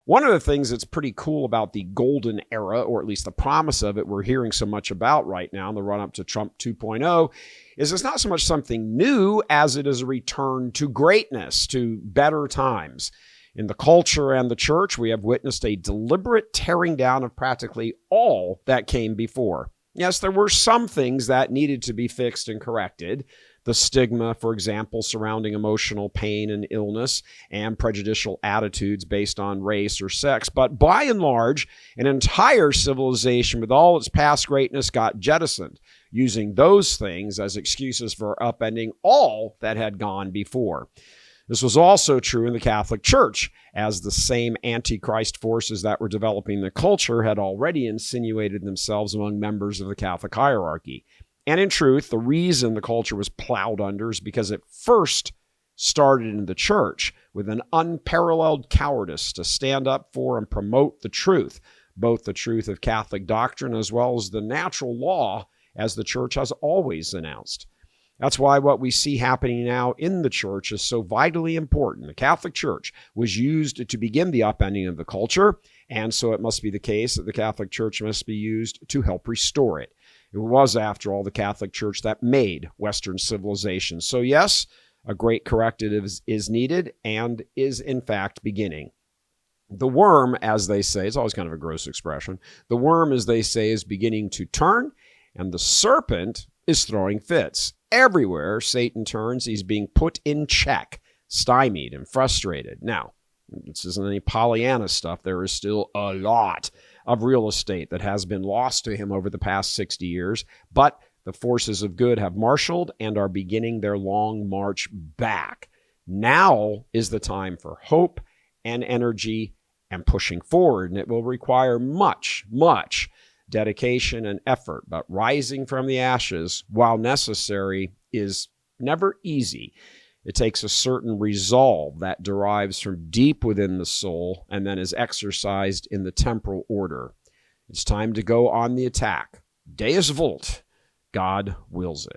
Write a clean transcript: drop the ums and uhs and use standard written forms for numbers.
One of the things that's pretty cool about the golden era, or at least the promise of it, we're hearing so much about right now in the run-up to Trump 2.0, is it's not so much something new as it is a return to greatness, to better times. In the culture and the church, we have witnessed a deliberate tearing down of practically all that came before. Yes, there were some things that needed to be fixed and corrected. The stigma, for example, surrounding emotional pain and illness and prejudicial attitudes based on race or sex. But by and large, an entire civilization with all its past greatness got jettisoned, using those things as excuses for upending all that had gone before. This was also true in the Catholic Church, as the same antichrist forces that were developing the culture had already insinuated themselves among members of the Catholic hierarchy. And in truth, the reason the culture was plowed under is because it first started in the church with an unparalleled cowardice to stand up for and promote the truth, both the truth of Catholic doctrine as well as the natural law, as the church has always announced. That's why what we see happening now in the church is so vitally important. The Catholic Church was used to begin the upending of the culture, and so it must be the case that the Catholic Church must be used to help restore it. It was, after all, the Catholic Church that made Western civilization. So yes, a great corrective is needed and is in fact beginning. The worm, as they say, it's always kind of a gross expression. The worm, as they say, is beginning to turn, and the serpent is throwing fits. Everywhere Satan turns, he's being put in check, stymied, and frustrated. Now, this isn't any Pollyanna stuff. There is still a lot of real estate that has been lost to him over the past 60 years, but the forces of good have marshaled and are beginning their long march back. Now is the time for hope and energy and pushing forward, and it will require much dedication and effort, but rising from the ashes, while necessary, is never easy. It takes a certain resolve that derives from deep within the soul and then is exercised in the temporal order. It's time to go on the attack. Deus vult. God wills it.